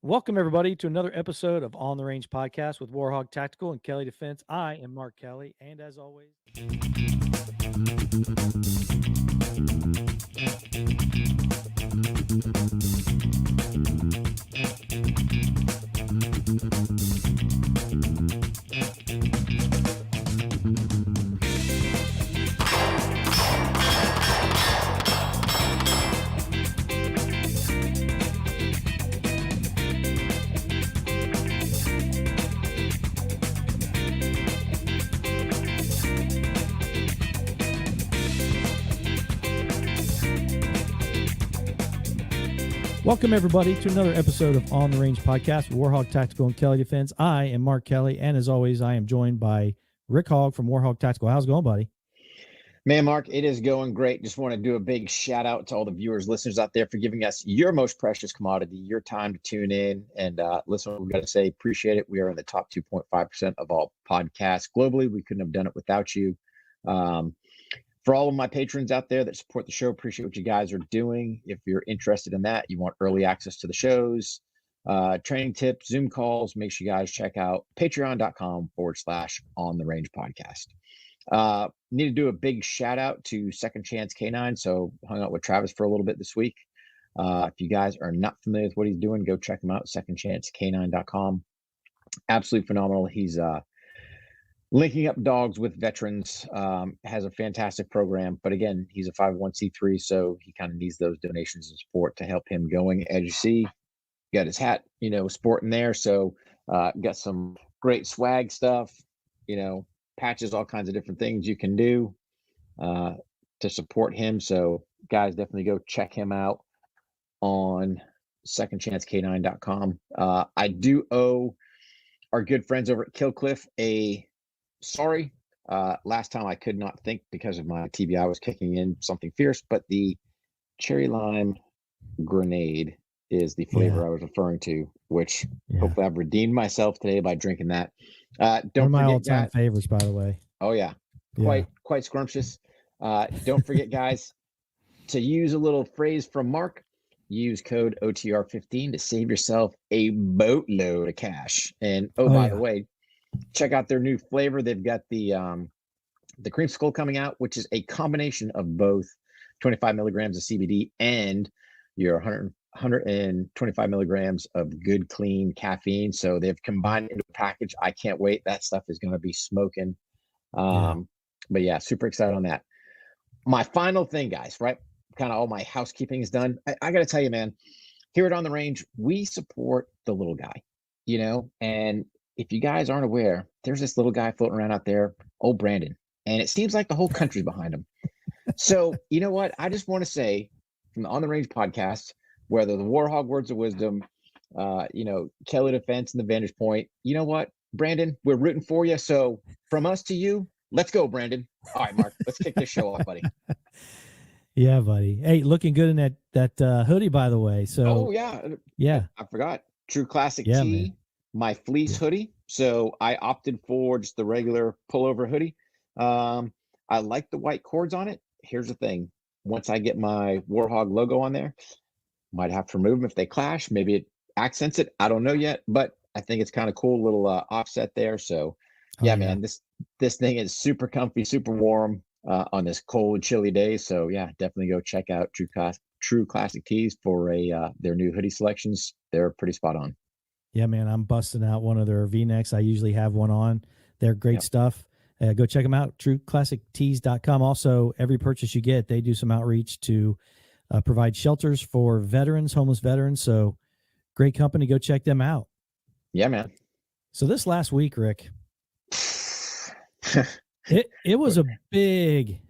Welcome, everybody, to another episode of On the Range podcast with War HOGG Tactical and Kelley Defense. I am Mark Kelley, and as always, welcome, everybody, to another episode of On the Range podcast with War HOGG Tactical and Kelley Defense. I am Mark Kelley, and as always, I am joined by Rick Hogg from War HOGG Tactical. How's it going, buddy? Man, Mark, it is going great. Just want to do a big shout out to all the viewers, listeners out there for giving us your most precious commodity, your time to tune in and listen. What we've got to say, appreciate it. We are in the top 2.5% of all podcasts globally. We couldn't have done it without you. For all of my patrons out there that support the show, appreciate what you guys are doing. If you're interested in that, you want early access to the shows, training tips, Zoom calls, make sure you guys check out patreon.com/On the Range podcast. Need to do a big shout out to Second Chance K9. So hung out with Travis for a little bit this week. If you guys are not familiar with what he's doing, go check him out, secondchancek9.com. Absolutely phenomenal. He's linking up dogs with veterans, has a fantastic program. But again, he's a 501c3, so he kind of needs those donations and support to help him going. As you see, got his hat, sporting there. So got some great swag stuff, patches, all kinds of different things you can do to support him. So guys, definitely go check him out on secondchancek9.com. I do owe our good friends over at Killcliff a sorry. Last time I could not think because of my TBI was kicking in something fierce, but the cherry lime grenade is the flavor I was referring to, which hopefully I've redeemed myself today by drinking that. Don't One of my forget, all-time favorites, by the way. Oh yeah, quite scrumptious. Don't forget, guys, to use a little phrase from Mark. Use code OTR15 to save yourself a boatload of cash. And by the way, check out their new flavor. They've got the creamsicle coming out, which is a combination of both 25 milligrams of CBD and your 125 milligrams of good, clean caffeine. So they've combined into a package. I can't wait. That stuff is going to be smoking. But yeah, super excited on that. My final thing, guys, right? Kind of all my housekeeping is done. I got to tell you, man, here at On the Range, we support the little guy, and if you guys aren't aware, there's this little guy floating around out there, old Brandon, and it seems like the whole country's behind him. So, you know what? I just want to say from the On the Range podcast, whether the War HOGG Words of Wisdom, Kelley Defense and the Vantage Point, you know what, Brandon, we're rooting for you. So from us to you, let's go, Brandon. All right, Mark, let's kick this show off, buddy. Yeah, buddy. Hey, looking good in that hoodie, by the way. So, yeah. I forgot. True Classic Tee, man. My fleece hoodie. So I opted for just the regular pullover hoodie. I like the white cords on it. Here's the thing. Once I get my War HOGG logo on there, might have to remove them if they clash. Maybe it accents it. I don't know yet, but I think it's kind of cool little offset there. So man, this thing is super comfy, super warm on this cold, chilly day. So yeah, definitely go check out True Classic Tees for their new hoodie selections. They're pretty spot on. Yeah, man, I'm busting out one of their V-necks. I usually have one on. They're great stuff. Go check them out, trueclassictees.com. Also, every purchase you get, they do some outreach to provide shelters for veterans, homeless veterans. So great company. Go check them out. Yeah, man. So this last week, Rick, it was a big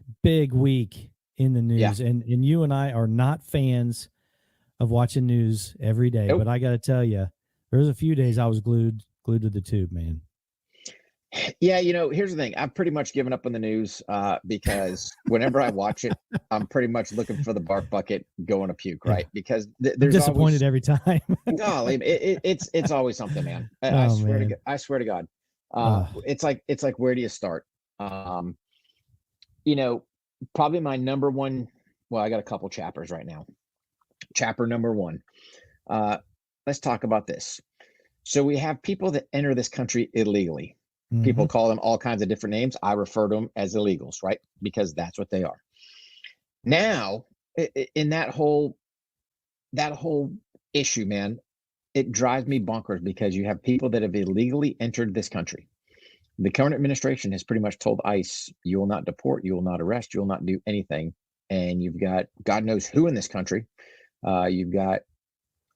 week in the news. And you and I are not fans of watching news every day. But I got to tell you, there's a few days I was glued to the tube, man. Yeah, here's the thing. I've pretty much given up on the news because whenever I watch it, I'm pretty much looking for the bark bucket going to puke, right? Because there's disappointed every time. No, it's always something, man. I swear to God. It's like where do you start? Probably my number one. Well, I got a couple chapters right now. Chapter number one. let's talk about this. So we have people that enter this country illegally. People Mhm. call them all kinds of different names. I refer to them as illegals, right? Because that's what they are. Now, in that whole issue, man, it drives me bonkers because you have people that have illegally entered this country. The current administration has pretty much told ICE, you will not deport, you will not arrest, you will not do anything. And you've got God knows who in this country. You've got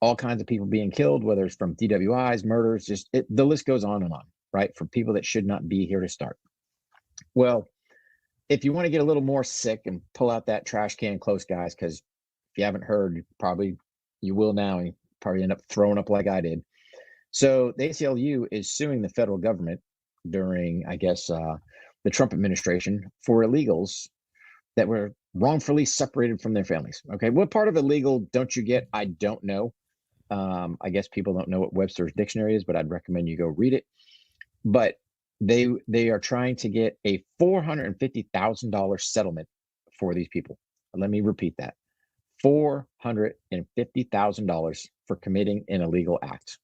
all kinds of people being killed, whether it's from DWIs, murders, the list goes on, right? For people that should not be here to start. Well, if you want to get a little more sick and pull out that trash can close, guys, because if you haven't heard, you will now, and you probably end up throwing up like I did. So the ACLU is suing the federal government during, I guess, the Trump administration for illegals that were wrongfully separated from their families. Okay, what part of illegal don't you get? I don't know. I guess people don't know what Webster's dictionary is, but I'd recommend you go read it. But they are trying to get a $450,000 settlement for these people. Let me repeat that. $450,000 for committing an illegal act.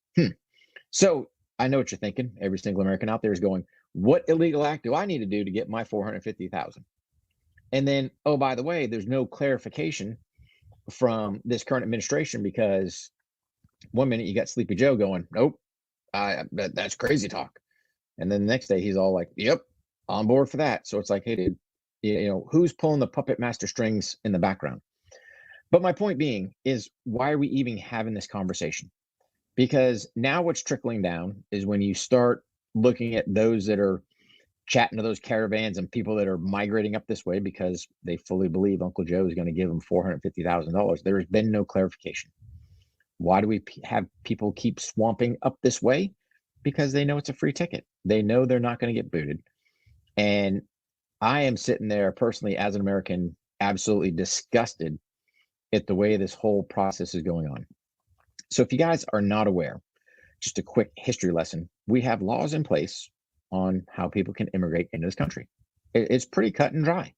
So I know what you're thinking. Every single American out there is going, what illegal act do I need to do to get my 450,000? And then, oh, by the way, there's no clarification from this current administration, because one minute you got Sleepy Joe going, nope, that's crazy talk. And then the next day he's all like, yep, on board for that. So it's like, hey, dude, who's pulling the puppet master strings in the background? But my point being is, why are we even having this conversation? Because now what's trickling down is when you start looking at those that are chatting to those caravans and people that are migrating up this way because they fully believe Uncle Joe is going to give them $450,000. There has been no clarification. Why do we have people keep swamping up this way? Because they know it's a free ticket. They know they're not going to get booted. And I am sitting there personally as an American, absolutely disgusted at the way this whole process is going on. So if you guys are not aware, just a quick history lesson, we have laws in place on how people can immigrate into this country. It's pretty cut and dry.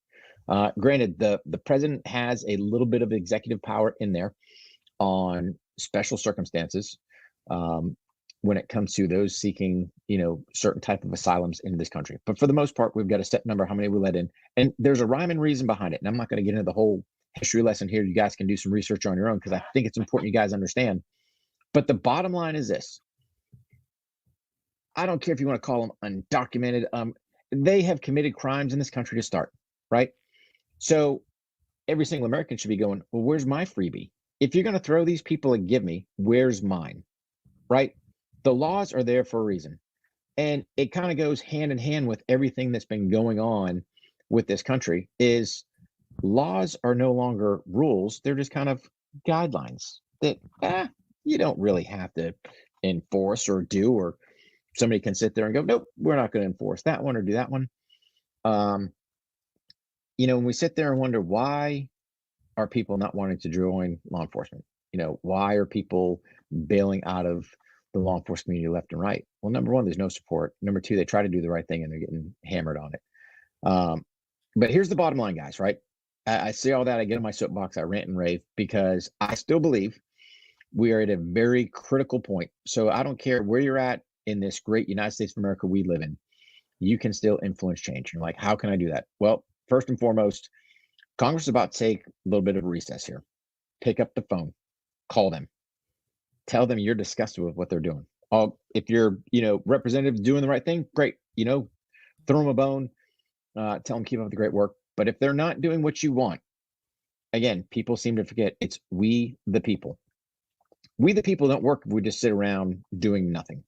Granted, the president has a little bit of executive power in there on special circumstances when it comes to those seeking, certain type of asylums into this country. But for the most part, we've got a set number how many we let in, and there's a rhyme and reason behind it. And I'm not going to get into the whole history lesson here. You guys can do some research on your own, because I think it's important you guys understand. But the bottom line is this: I don't care if you want to call them undocumented. They have committed crimes in this country to start, right? So every single American should be going, well, where's my freebie? If you're going to throw these people and give me, where's mine, right? The laws are there for a reason. And it kind of goes hand in hand with everything that's been going on with this country. Is laws are no longer rules. They're just kind of guidelines that you don't really have to enforce or do, or somebody can sit there and go, nope, we're not going to enforce that one or do that one. When we sit there and wonder, why are people not wanting to join law enforcement? Why are people bailing out of the law enforcement community left and right? Well, number one, there's no support. Number two, they try to do the right thing and they're getting hammered on it. But here's the bottom line, guys, right? I see all that. I get on my soapbox. I rant and rave because I still believe we are at a very critical point. So I don't care where you're at in this great United States of America we live in, you can still influence change. You're like, how can I do that? Well, first and foremost, Congress is about to take a little bit of a recess here. Pick up the phone, call them, tell them you're disgusted with what they're doing. If your representatives doing the right thing, great. Throw them a bone, tell them keep up the great work. But if they're not doing what you want, again, people seem to forget it's we the people. We the people don't work if we just sit around doing nothing.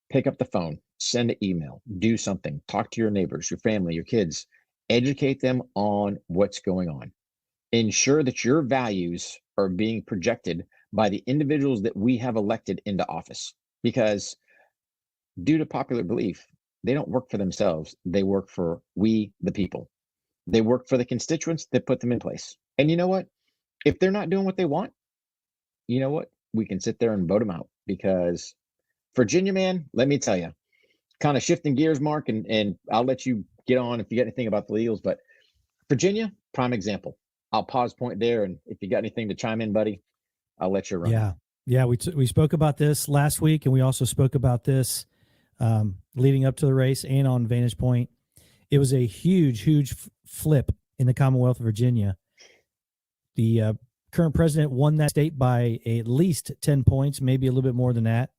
Pick up the phone, send an email, do something, talk to your neighbors, your family, your kids, educate them on what's going on. Ensure that your values are being projected by the individuals that we have elected into office, because due to popular belief, they don't work for themselves. They work for we, the people. They work for the constituents that put them in place. And you know what? If they're not doing what they want, you know what? We can sit there and vote them out, because Virginia, man, let me tell you, kind of shifting gears, Mark, and I'll let you get on if you got anything about the legals, but Virginia, prime example. I'll pause point there, and if you got anything to chime in, buddy, I'll let you run. Yeah. Yeah, we spoke about this last week, and we also spoke about this leading up to the race and on Vantage Point. It was a huge flip in the Commonwealth of Virginia. The current president won that state by at least 10 points, maybe a little bit more than that.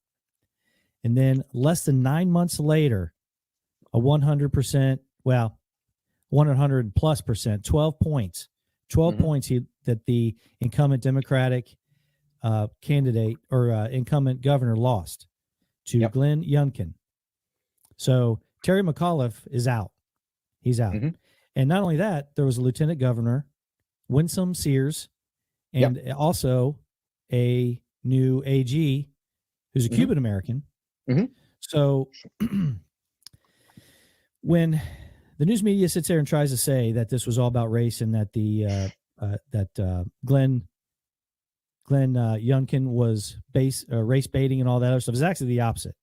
And then less than 9 months later, a 100%, well, 100+%, 12 points, 12 points that the incumbent Democratic candidate or incumbent governor lost to Glenn Youngkin. So Terry McAuliffe is out. He's out. And not only that, there was a lieutenant governor, Winsome Sears, and also a new AG who's a Cuban American. So when the news media sits there and tries to say that this was all about race and that the Glenn Youngkin was race baiting and all that other stuff, is actually the opposite.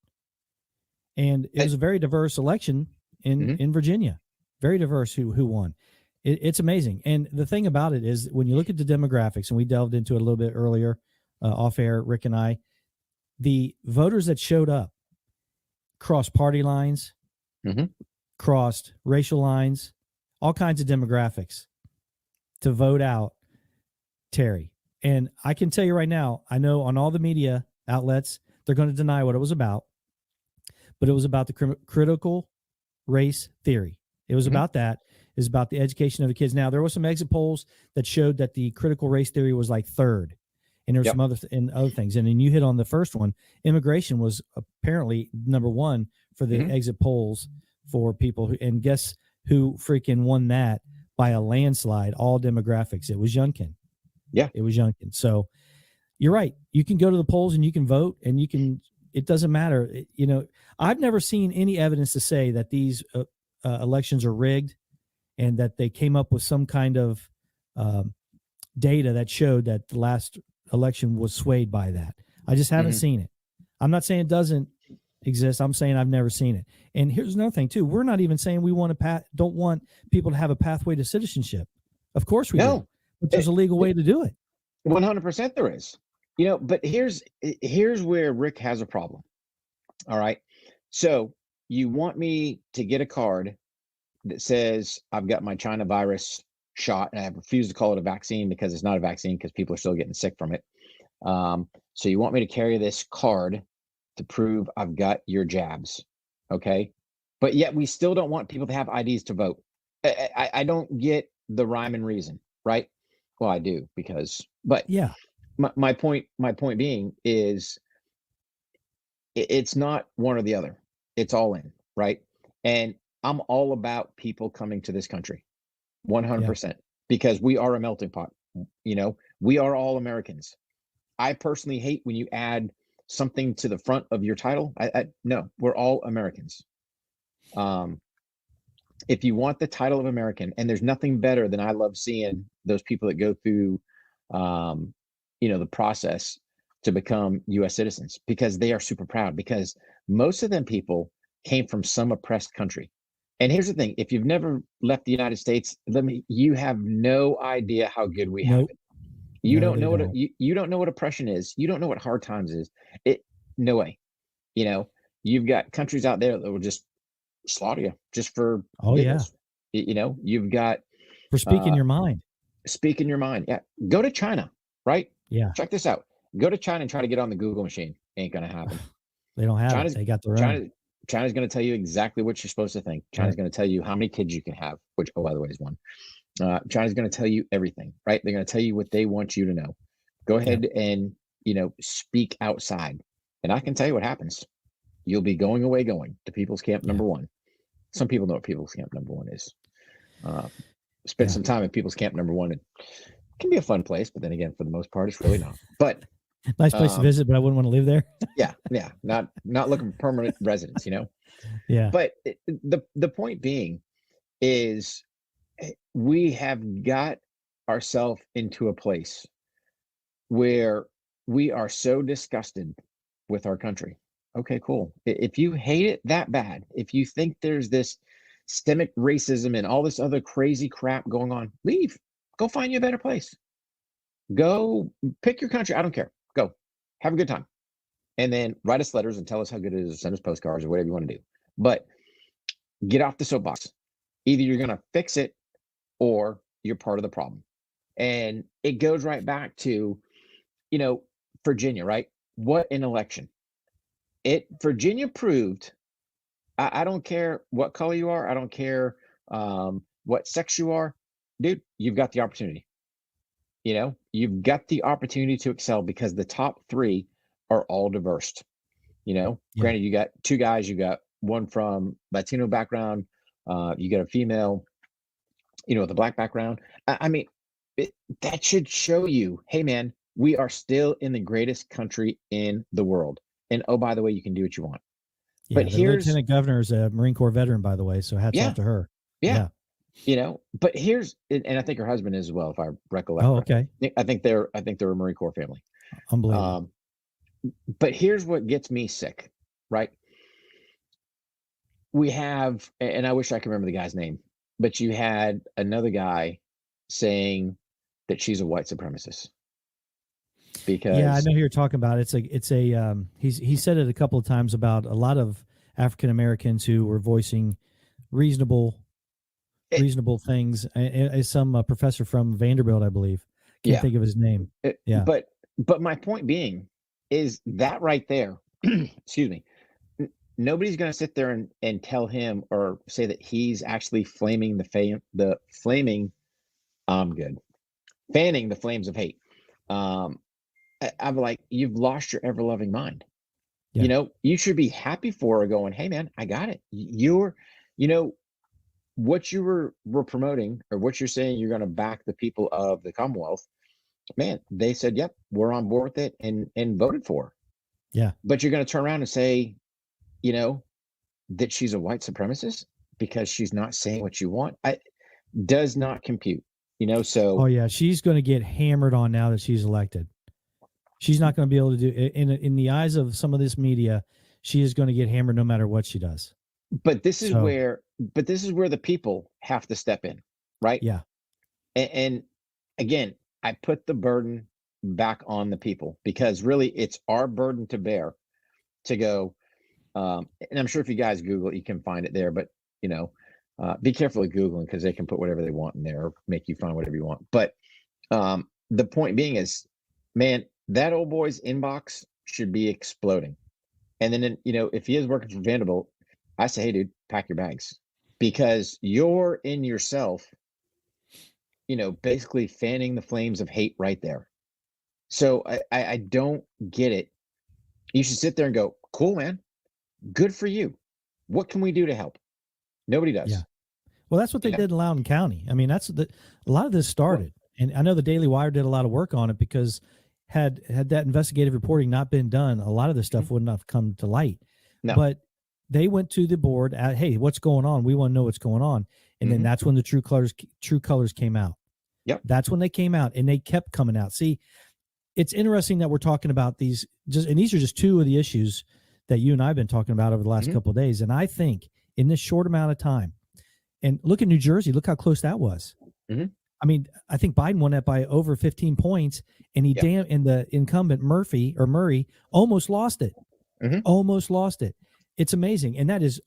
And it was a very diverse election in Virginia, very diverse who won. It's amazing. And the thing about it is when you look at the demographics, and we delved into it a little bit earlier off air, Rick and I, the voters that showed up crossed party lines, crossed racial lines, all kinds of demographics to vote out Terry. And I can tell you right now, I know on all the media outlets, they're going to deny what it was about, but it was about the critical race theory. It was about that. It was about the education of the kids. Now, there were some exit polls that showed that the critical race theory was like third, and there were some other things. And then you hit on the first one. Immigration was apparently number one for the exit polls for people. And guess who freaking won that by a landslide, all demographics? It was Youngkin. Yeah. It was Youngkin. So you're right. You can go to the polls and you can vote, and you can, it doesn't matter. I've never seen any evidence to say that these elections are rigged and that they came up with some kind of data that showed that the last election was swayed by that. I just haven't seen it. I'm not saying it doesn't exist. I'm saying I've never seen it. And here's another thing too. We're not even saying we don't want people to have a pathway to citizenship. Of course we do. But there's a legal way to do it. 100% there is. But here's where Rick has a problem. All right. So you want me to get a card that says I've got my China virus shot, and I refuse to call it a vaccine because it's not a vaccine because people are still getting sick from it. So you want me to carry this card to prove I've got your jabs. Okay. But yet we still don't want people to have IDs to vote. I don't get the rhyme and reason, right? Well, I do but yeah, my point being is it's not one or the other. It's all in, right? And I'm all about people coming to this country 100% because we are a melting pot. We are all Americans. I personally hate when you add something to the front of your title. No, we're all Americans. If you want the title of American, and there's nothing better than I love seeing those people that go through, the process to become U.S. citizens, because they are super proud, because most of them people came from some oppressed country. And here's the thing: if you've never left the United States, you have no idea how good we have it. You don't know you don't know what oppression is. You don't know what hard times is. No way. You've got countries out there that will just slaughter you just for giggles. You've got for speaking your mind. Speaking your mind. Yeah. Go to China, right? Yeah. Check this out. Go to China and try to get on the Google machine. Ain't gonna happen. They don't have it. They got their own. China's going to tell you exactly what you're supposed to think. China's going to tell you how many kids you can have, which, by the way, is one. China's going to tell you everything, right? They're going to tell you what they want you to know. Go ahead and, speak outside. And I can tell you what happens. You'll be going to People's Camp number 1. Some people know what People's Camp number 1 is. Spend some time at People's Camp number 1. It can be a fun place, but then again, for the most part, it's really not. But nice place to visit, but I wouldn't want to live there. yeah. Not looking for permanent residence, Yeah. But the point being is we have got ourselves into a place where we are so disgusted with our country. Okay, cool. If you hate it that bad, if you think there's this systemic racism and all this other crazy crap going on, leave. Go find you a better place. Go pick your country. I don't care. Go. have a good time, and then write us letters and tell us how good it is, or send us postcards or whatever you want to do. But get off the soapbox. Either you're going to fix it or you're part of the problem. And it goes right back to, Virginia, right? What an election. Virginia proved, I don't care what color you are, I don't care what sex you are, dude, you've got the opportunity. You've got the opportunity to excel because the top three are all diverse. Granted, you got two guys, you got one from Latino background, you got a female, with a black background. I mean, that should show you, hey man, we are still in the greatest country in the world. And oh, by the way, you can do what you want. Yeah, but the here's Lieutenant Governor is a Marine Corps veteran, by the way. So hats off to her. Yeah. But here's, and I think her husband is as well, if I recollect. Oh, okay. I think they're a Marine Corps family. Unbelievable. But here's what gets me sick, right? We have, and I wish I could remember the guy's name, but you had another guy saying that she's a white supremacist. Because I know who you're talking about. He said it a couple of times about a lot of African Americans who were voicing reasonable things. Some professor from Vanderbilt, I believe. Can't think of his name. But my point being is that right there, excuse me, nobody's going to sit there and tell him or say that he's actually fanning the flames of hate. I'm like, you've lost your ever-loving mind. You should be happy for her going, hey man, I got it. What you were promoting, or what you're saying, you're going to back the people of the Commonwealth, man, they said, yep, we're on board with it and voted for her. Yeah. But you're going to turn around and say, that she's a white supremacist because she's not saying what you want. Does not compute, so. Oh yeah. She's going to get hammered on now that she's elected. She's not going to be able to do it in the eyes of some of this media. She is going to get hammered no matter what she does. But this is where the people have to step in, right? Yeah. And again, I put the burden back on the people, because really it's our burden to bear, to go. And I'm sure if you guys Google it, you can find it there, but be careful with Googling, because they can put whatever they want in there or make you find whatever you want. But the point being is, man, that old boy's inbox should be exploding. And then, if he is working for Vanderbilt, I say, hey, dude, pack your bags, because you're in yourself, basically fanning the flames of hate right there. So I don't get it. You should sit there and go, cool, man, good for you. What can we do to help? Nobody does. Yeah. Well, that's what they did in Loudoun County. I mean, a lot of this started, and I know the Daily Wire did a lot of work on it, because had that investigative reporting not been done, a lot of this stuff wouldn't have come to light. No. But they went to the board at, hey, what's going on? We want to know what's going on. And then that's when the true colors came out. Yep. That's when they came out, and they kept coming out. See, it's interesting that we're talking about these, and these are just two of the issues that you and I have been talking about over the last couple of days. And I think in this short amount of time, and look at New Jersey, look how close that was. I mean, I think Biden won that by over 15 points, and and the incumbent Murray almost lost it. Almost lost it. It's amazing. And that is,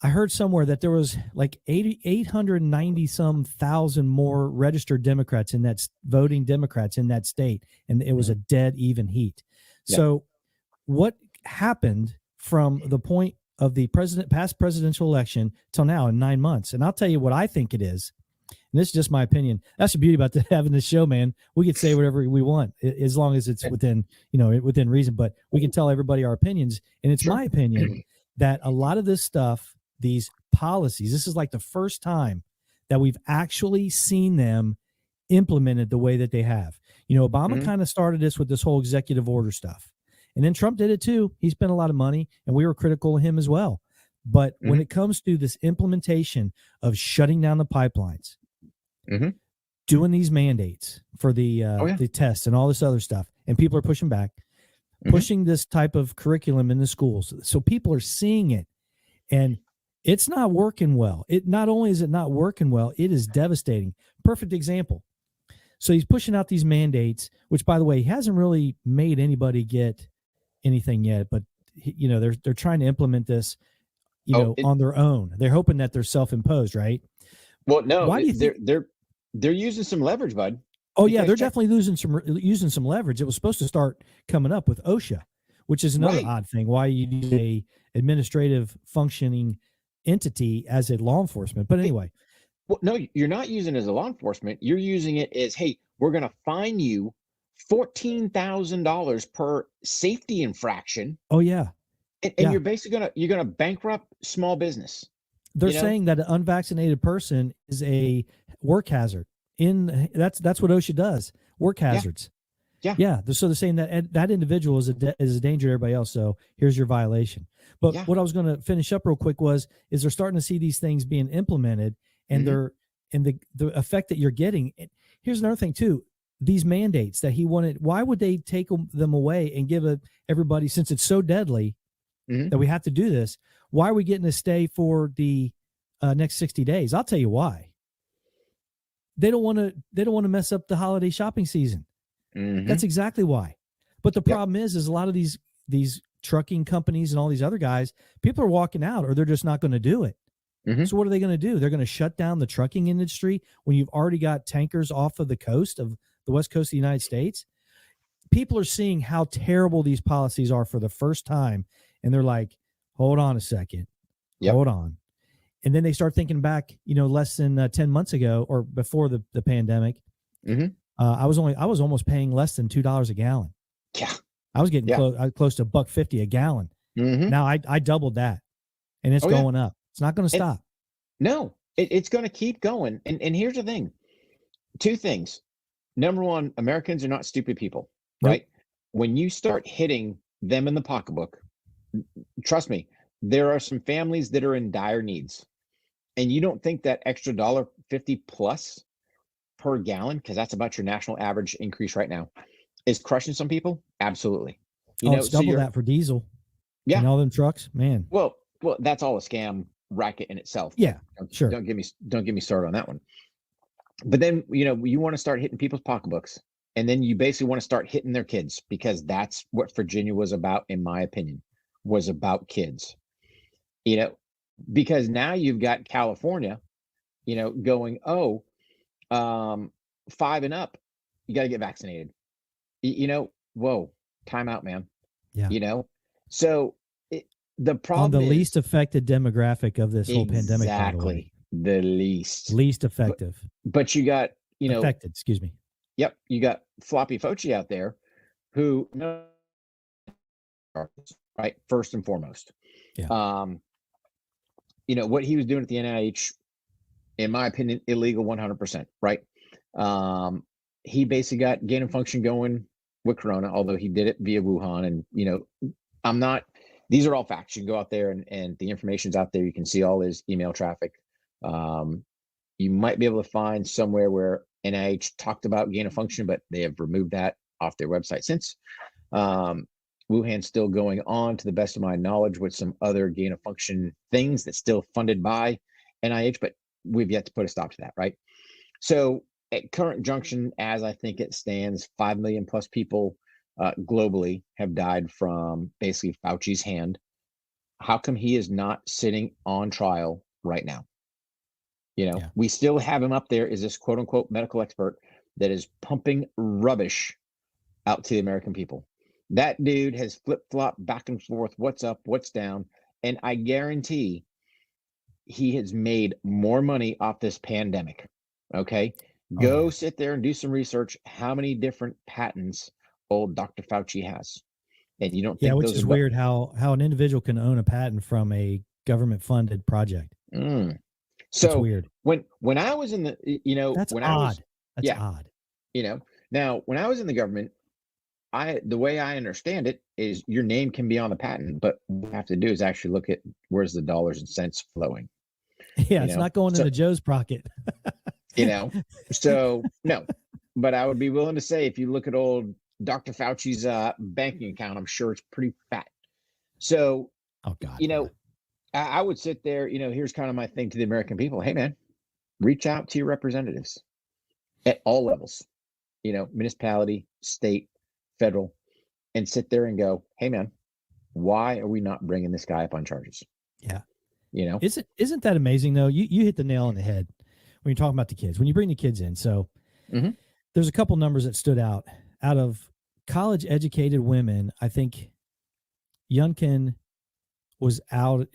I heard somewhere that there was like 890 some thousand more registered Democrats voting Democrats in that state. And it was a dead even heat. So what happened from the point of the past presidential election till now in 9 months? And I'll tell you what I think it is. And this is just my opinion. That's the beauty about having this show, man. We can say whatever we want, as long as it's within reason, but we can tell everybody our opinions. And it's my opinion that a lot of this stuff, these policies, this is like the first time that we've actually seen them implemented the way that they have. Obama kind of started this with this whole executive order stuff. And then Trump did it too. He spent a lot of money, and we were critical of him as well. But when it comes to this implementation of shutting down the pipelines, doing these mandates for the tests and all this other stuff, and people are pushing back, pushing this type of curriculum in the schools, so people are seeing it, and it's not working well. It not only is it not working well, it is devastating. Perfect example. So he's pushing out these mandates, which, by the way, he hasn't really made anybody get anything yet, but they're trying to implement this, on their own. They're hoping that they're self-imposed, right? Well, no, Why do you think they're using some leverage, bud? Oh yeah, they're definitely using some leverage. It was supposed to start coming up with OSHA, which is another odd thing. Why you need a administrative functioning entity as a law enforcement? But anyway, well, no, you're not using it as a law enforcement. You're using it as, hey, we're going to fine you $14,000 per safety infraction. Oh yeah, and you're basically gonna bankrupt small business. They're saying that an unvaccinated person is a work hazard. That's what OSHA does. Work hazards. Yeah. So they're saying that individual is a danger to everybody else. So here's your violation. But what I was going to finish up real quick is they're starting to see these things being implemented, and the effect that you're getting. Here's another thing too. These mandates that he wanted, why would they take them away and give everybody, since it's so deadly that we have to do this? Why are we getting to stay for the next 60 days? I'll tell you why. They don't want to mess up the holiday shopping season. That's exactly why. But the problem is a lot of these trucking companies and all these other guys, people are walking out, or they're just not going to do it. So what are they going to do? They're going to shut down the trucking industry when you've already got tankers off of the coast of the west coast of the United States. People are seeing how terrible these policies are for the first time, and they're like, hold on a second. Hold on. And then they start thinking back, less than 10 months ago, or before the pandemic. I was almost paying less than $2 a gallon. Yeah. I was getting close to $1.50 a gallon. Now I doubled that, and it's going up. It's not going to stop. No, it's going to keep going. And here's the thing. Two things. Number one, Americans are not stupid people, right? When you start hitting them in the pocketbook, trust me, there are some families that are in dire needs. And you don't think that extra $1.50 plus per gallon, because that's about your national average increase right now, is crushing some people? Absolutely. It's double that for diesel. Yeah. And all them trucks, man. Well, that's all a scam racket in itself. Yeah, sure. Don't get me started on that one. But then, you want to start hitting people's pocketbooks, and then you basically want to start hitting their kids, because that's what Virginia was about, in my opinion, was about kids. Because now you've got California, going, 5 and up, you got to get vaccinated. Whoa, time out, man. Yeah. So the problem on the is, least affected demographic of this whole pandemic. Exactly. The least effective. But you got, affected, excuse me. Yep. You got Floppy Fauci out there who, right, first and foremost. Yeah. What he was doing at the NIH, in my opinion, illegal 100%, right? He basically got gain of function going with Corona, although he did it via Wuhan. And, these are all facts. You can go out there and the information's out there. You can see all his email traffic. You might be able to find somewhere where NIH talked about gain of function, but they have removed that off their website since. Wuhan's still going on, to the best of my knowledge, with some other gain of function things that's still funded by NIH, but we've yet to put a stop to that, right? So at current junction, as I think it stands, 5 million plus people globally have died from basically Fauci's hand. How come he is not sitting on trial right now? We still have him up there as this quote unquote medical expert that is pumping rubbish out to the American people. That dude has flip-flopped back and forth, what's up, what's down, and I guarantee he has made more money off this pandemic. Okay? Go sit there and do some research. How many different patents old Dr. Fauci has? And you don't think which is weird how an individual can own a patent from a government-funded project. So it's weird. When I was in the, that's when odd. I was, that's odd. Now when I was in the government, the way I understand it is your name can be on the patent, but what you have to do is actually look at where's the dollars and cents flowing. Yeah, it's not going into Joe's pocket. So no, but I would be willing to say, if you look at old Dr. Fauci's banking account, I'm sure it's pretty fat. So, oh God, I would sit there, here's kind of my thing to the American people. Hey man, reach out to your representatives at all levels. municipality, state, federal, and sit there and go, hey man, why are we not bringing this guy up on charges? Yeah. You know, Isn't that amazing though? You hit the nail on the head when you're talking about the kids, when you bring the kids in. So there's a couple numbers that stood out of college educated women. I think Youngkin was a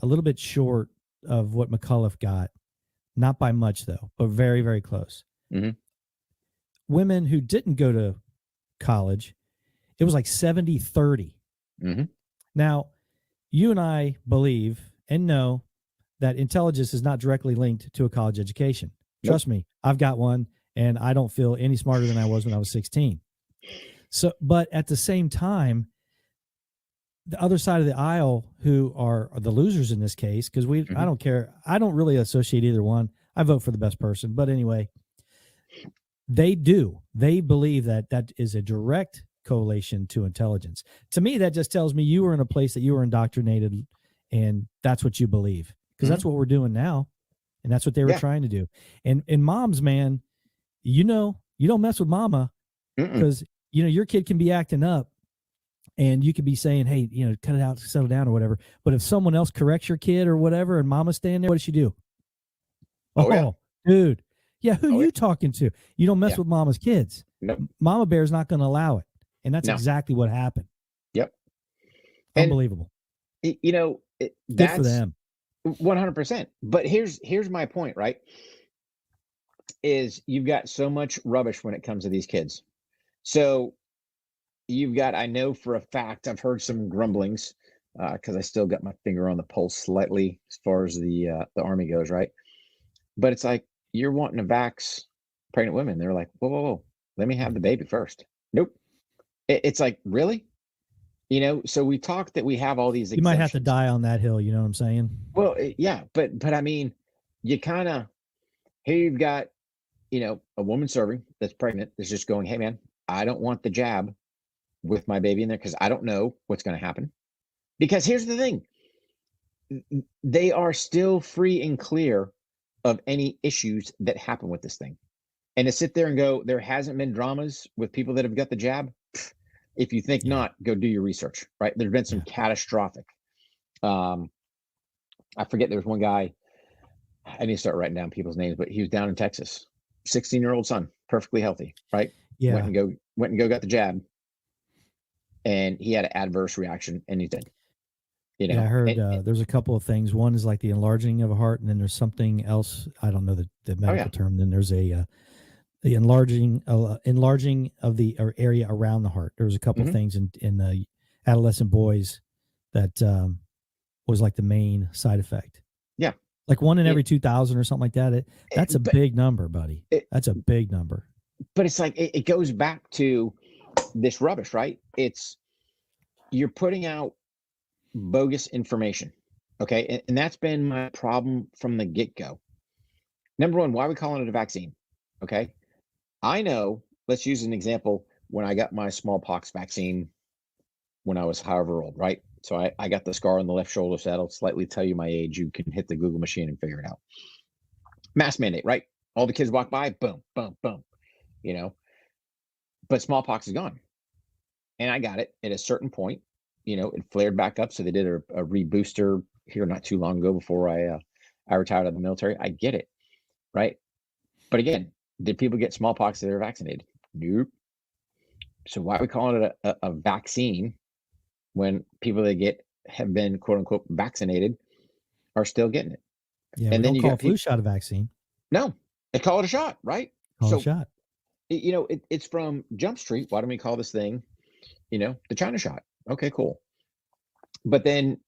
little bit short of what McCullough got. Not by much though, but very, very close. Women who didn't go to college, it was like 70-30. Now, you and I believe and know that intelligence is not directly linked to a college education. Trust me, I've got one, and I don't feel any smarter than I was when I was 16. So, but at the same time, the other side of the aisle, who are the losers in this case, because I don't care. I don't really associate either one. I vote for the best person. But anyway, they believe that is a direct correlation to intelligence. To me, that just tells me you were in a place that you were indoctrinated, and that's what you believe, because that's what we're doing now, and that's what they were trying to do. And moms, man, you don't mess with mama, because your kid can be acting up, and you could be saying, hey, cut it out, settle down, or whatever. But if someone else corrects your kid or whatever, and mama's standing there, what does she do? Dude. Yeah, who you talking to? You don't mess with mama's kids. Nope. Mama bear's not going to allow it. And that's exactly what happened. Yep. Unbelievable. And, good that's for them. 100%. But here's my point, right? Is you've got so much rubbish when it comes to these kids. So you've got, I know for a fact, I've heard some grumblings, because I still got my finger on the pulse slightly as far as the Army goes, right? But it's like, you're wanting to vax pregnant women. They're like, whoa, let me have the baby first. Nope. It's like, really? So we talk that we have all these exemptions. You might have to die on that hill, you know what I'm saying? Well, yeah, but I mean, you kind of, here you've got, a woman serving that's pregnant that's just going, hey man, I don't want the jab with my baby in there because I don't know what's going to happen. Because here's the thing, they are still free and clear of any issues that happen with this thing. And to sit there and go, there hasn't been dramas with people that have got the jab. If you think not, go do your research, right? There's been some catastrophic. I forget, there was one guy, I need to start writing down people's names, but he was down in Texas, 16-year-old son, perfectly healthy, right? Yeah. Went and go got the jab, and he had an adverse reaction, and he's dead. I heard there's a couple of things. One is like the enlarging of a heart, and then there's something else. I don't know the medical term. Then there's the enlarging of the area around the heart. There was a couple of things in the adolescent boys that was like the main side effect. Yeah, like 1 in every 2,000 or something like that. That's a big number, buddy. That's a big number. But it's like it goes back to this rubbish, right? It's, you're putting out bogus information, okay? And that's been my problem from the get-go. Number one, why are we calling it a vaccine? Okay, I know, let's use an example. When I got my smallpox vaccine when I was however old, right? So I got the scar on the left shoulder, so that'll slightly tell you my age. You can hit the Google machine and figure it out. Mask mandate, right? All the kids walk by, boom, boom, boom, but smallpox is gone. And I got it at a certain point. It flared back up, so they did a rebooster here not too long ago before I retired out of the military. I get it, right? But again, did people get smallpox that they were vaccinated? Nope. So why are we calling it a vaccine when people that have been quote unquote vaccinated are still getting it? Yeah, and then you call a flu shot a vaccine. No, they call it a shot, right? Call it a shot. It's from Jump Street. Why don't we call this thing, the China shot? Okay, cool. But then,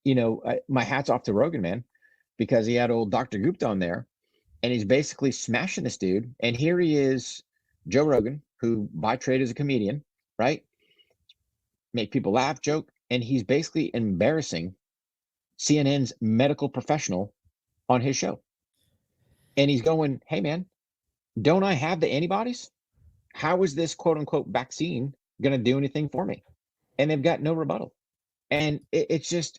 my hat's off to Rogan, man, because he had old Dr. Gupta on there, and he's basically smashing this dude. And here he is, Joe Rogan, who by trade is a comedian, right? Make people laugh, joke, and he's basically embarrassing CNN's medical professional on his show. And he's going, hey, man, don't I have the antibodies? How is this quote unquote vaccine going to do anything for me? And they've got no rebuttal. And it's just,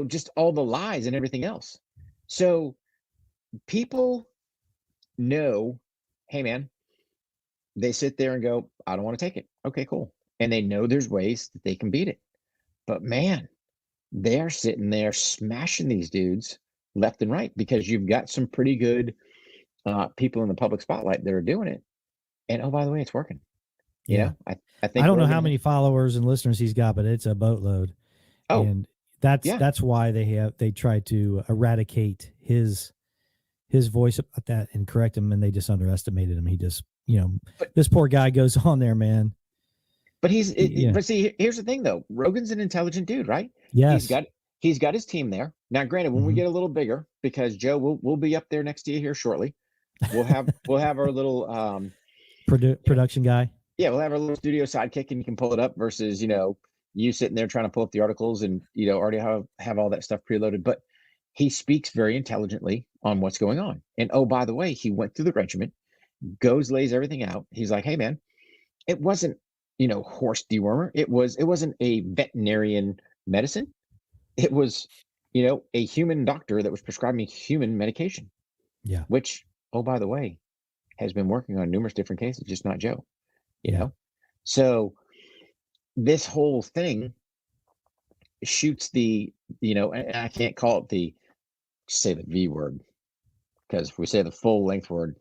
just all the lies and everything else. So people know, hey, man, they sit there and go, I don't want to take it. Okay, cool. And they know there's ways that they can beat it. But man, they're sitting there smashing these dudes left and right because you've got some pretty good people in the public spotlight that are doing it. And oh, by the way, it's working. You Yeah. know, I think I don't know how many followers and listeners he's got, but it's a boatload. Oh, and that's why they tried to eradicate his voice about that and correct him, and they just underestimated him. He just, this poor guy goes on there, man. But but see, here's the thing though. Rogan's an intelligent dude, right? Yes. He's got his team there. Now, granted, when we get a little bigger, because Joe, we'll be up there next to you here shortly. We'll have our little production guy. Yeah, we'll have our little studio sidekick, and you can pull it up versus you sitting there trying to pull up the articles and already have all that stuff preloaded. But he speaks very intelligently on what's going on. And oh, by the way, he went through the regiment, lays everything out. He's like, hey man, it wasn't horse dewormer. It wasn't a veterinarian medicine. It was a human doctor that was prescribing human medication. Yeah. Which, oh, by the way, has been working on numerous different cases, just not Joe. You know, so this whole thing shoots the and I can't call it say the V word, because if we say the full length word,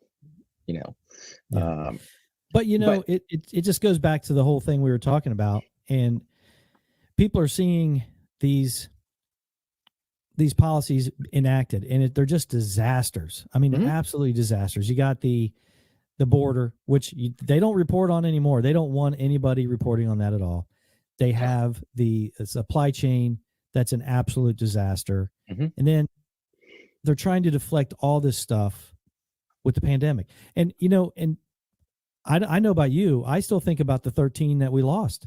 but it just goes back to the whole thing we were talking about, and people are seeing these policies enacted, and they're just disasters. I mean, absolutely disasters. You got the border, which they don't report on anymore. They don't want anybody reporting on that at all. They have the supply chain that's an absolute disaster. And then they're trying to deflect all this stuff with the pandemic. And, and I know about you, I still think about the 13 that we lost.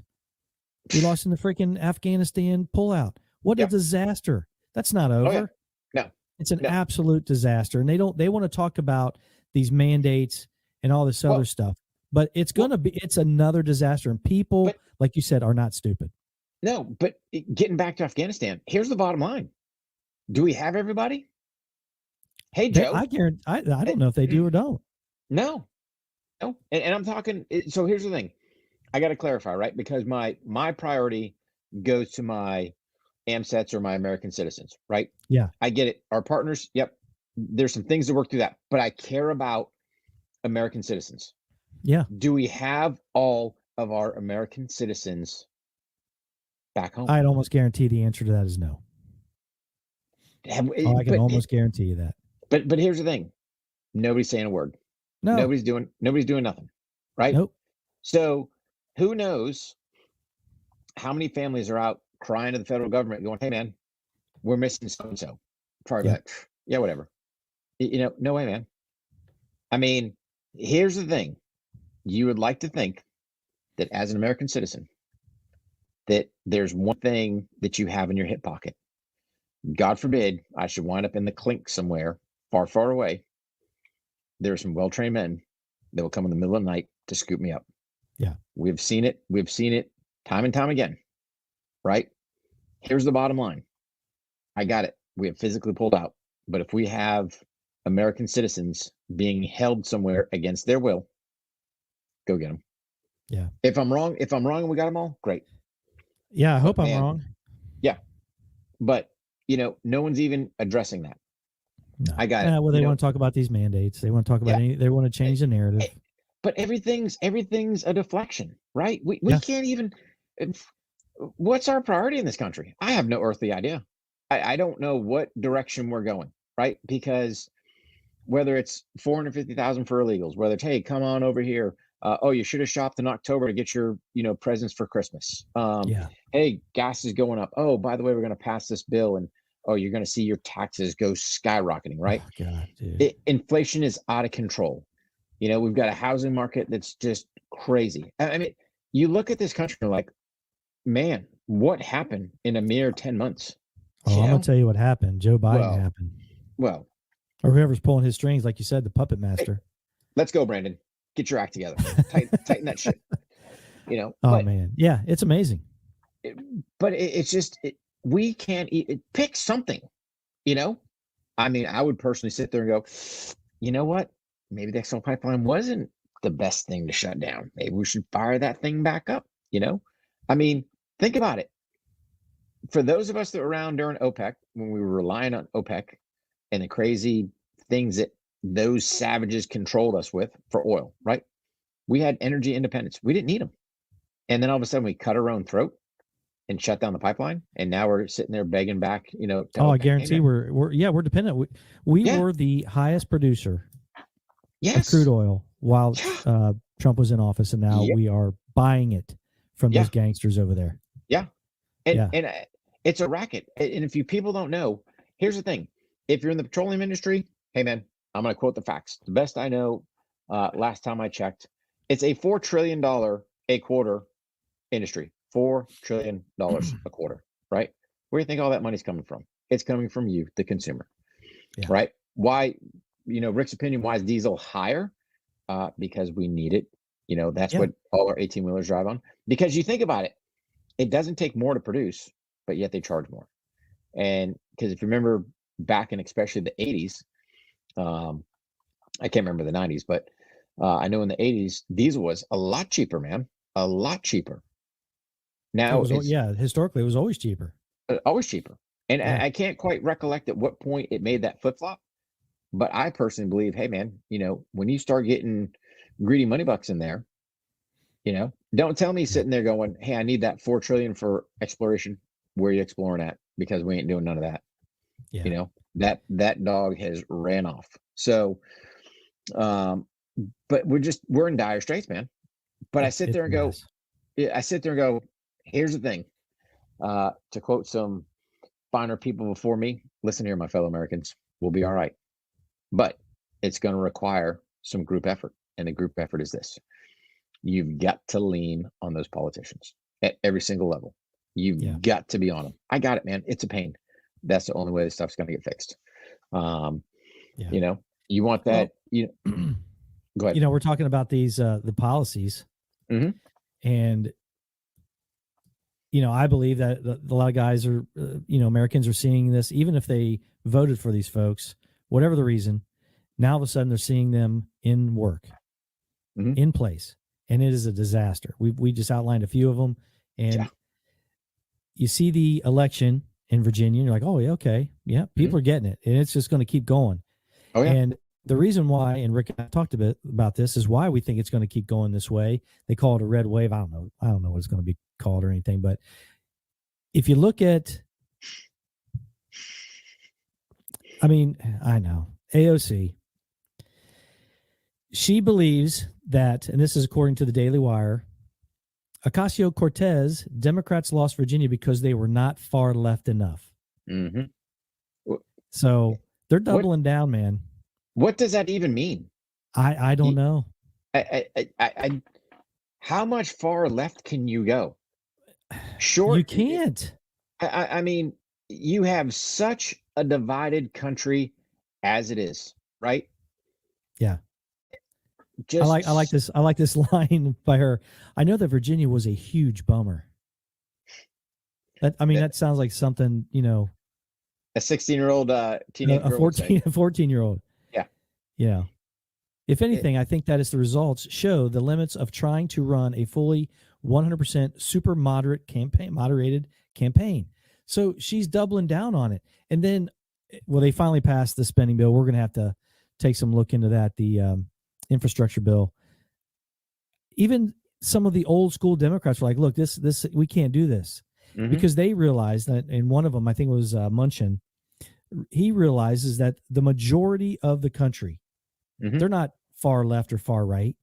We lost in the freaking Afghanistan pullout. What a disaster. That's not over. Oh, yeah. No. It's an absolute disaster. And they want to talk about these mandates and all this other stuff, but it's another disaster. And people, like you said, are not stupid. No, but getting back to Afghanistan, here's the bottom line. Do we have everybody? Hey, Joe. I don't know if they do or don't. No. And I'm talking, so here's the thing. I got to clarify, right? Because my priority goes to my AMSETs or my American citizens, right? Yeah. I get it. Our partners, yep. There's some things to work through that, but I care about American citizens. Yeah. Do we have all of our American citizens back home? I'd almost guarantee the answer to that is no. I can almost guarantee you that. But here's the thing. Nobody's saying a word. No. Nobody's doing nothing. Right? Nope. So who knows how many families are out crying to the federal government going, hey man, we're missing so-and-so. Probably whatever. No way, man. I mean, here's the thing. You would like to think that as an American citizen, that there's one thing that you have in your hip pocket. God forbid I should wind up in the clink somewhere far, far away. There are some well-trained men that will come in the middle of the night to scoop me up. Yeah. We've seen it. We've seen it time and time again. Right? Here's the bottom line. I got it. We have physically pulled out. But if we have American citizens being held somewhere against their will, go get them. Yeah. If I'm wrong and we got them all, great. Yeah, I hope I'm wrong. Yeah. But, no one's even addressing that. No. I got it. Well, they want to talk about these mandates. They want to talk about they want to change the narrative. But everything's a deflection, right? We can't even. What's our priority in this country? I have no earthly idea. I don't know what direction we're going, right? Because whether it's 450,000 for illegals, whether it's, hey, come on over here. You should have shopped in October to get your, presents for Christmas. Hey, gas is going up. Oh, by the way, we're going to pass this bill, and you're going to see your taxes go skyrocketing, right? Oh, God, dude. Inflation is out of control. We've got a housing market that's just crazy. I mean, you look at this country like, man, what happened in a mere 10 months? I'm going to tell you what happened. Joe Biden happened. Well. Or whoever's pulling his strings, like you said, the puppet master. Hey, let's go, Brandon. Get your act together. Tighten that shit. Man. Yeah, it's amazing. It's just, we can't pick something, I mean, I would personally sit there and go, you know what? Maybe the XL pipeline wasn't the best thing to shut down. Maybe we should fire that thing back up, you know? I mean, think about it. For those of us that were around during OPEC, when we were relying on OPEC and the crazy things that those savages controlled us with for oil, right? We had energy independence. We didn't need them. And then all of a sudden we cut our own throat and shut down the pipeline. And now we're sitting there begging back, you know. Oh, I guarantee we're dependent. We were the highest producer of crude oil while Trump was in office. And now we are buying it from those gangsters over there. Yeah. And it's a racket. And if you people don't know, here's the thing. If you're in the petroleum industry, hey man, I'm going to quote the facts. The best I know, last time I checked, it's a $4 trillion a quarter industry. $4 trillion a quarter, right? Where do you think all that money's coming from? It's coming from you, the consumer, right? Why, you know, Rick's opinion, why is diesel higher? Because we need it. You know, that's what all our 18-wheelers drive on. Because you think about it, it doesn't take more to produce, but yet they charge more. And because if you remember back in especially the 80s, I can't remember the 90s, but I know in the 80s, diesel was a lot cheaper, man, a lot cheaper. Now, historically, it was always cheaper. Always cheaper. And I can't quite recollect at what point it made that flip-flop. But I personally believe, hey, man, you know, when you start getting greedy money bucks in there, you know, don't tell me sitting there going, hey, I need that $4 trillion for exploration. Where are you exploring at? Because we ain't doing none of that. Yeah. You know, that dog has ran off. So, but we're in dire straits, man. But I sit there and go, here's the thing. To quote some finer people before me, listen here, my fellow Americans, we'll be all right. But it's going to require some group effort. And the group effort is this. You've got to lean on those politicians at every single level. You've got to be on them. I got it, man. It's a pain. That's the only way this stuff's going to get fixed. You know, you want that, go ahead. You know, we're talking about these, the policies. Mm-hmm. And, you know, I believe that a lot of guys are, you know, Americans are seeing this, even if they voted for these folks, whatever the reason, now all of a sudden they're seeing them in work, in place. And it is a disaster. We just outlined a few of them. And you see the election in Virginia, and you're like, oh, yeah, okay. Yeah, people are getting it. And it's just going to keep going. Oh, yeah. And the reason why, and Rick and I talked a bit about this, is why we think it's going to keep going this way. They call it a red wave. I don't know what it's going to be called or anything. But if you look at, I mean, I know, AOC, she believes that, and this is according to the Daily Wire, Ocasio-Cortez, Democrats lost Virginia because they were not far left enough. Mm-hmm. So they're doubling down, man. What does that even mean? I don't know. How much far left can you go? Sure, you can't. I mean, you have such a divided country as it is, right? Yeah. I like this line by her. I know that Virginia was a huge bummer. That sounds like something, you know, a 16-year-old teenager, a 14-year-old. Yeah. Yeah. If anything, I think that is the results show the limits of trying to run a fully 100% super moderated campaign. So she's doubling down on it. And then, well, they finally passed the spending bill. We're going to have to take some look into that. The infrastructure bill. Even some of the old school Democrats were like, look, this we can't do this, because they realized that, and one of them, I think it was Munchin, he realizes that the majority of the country, they're not far left or far right.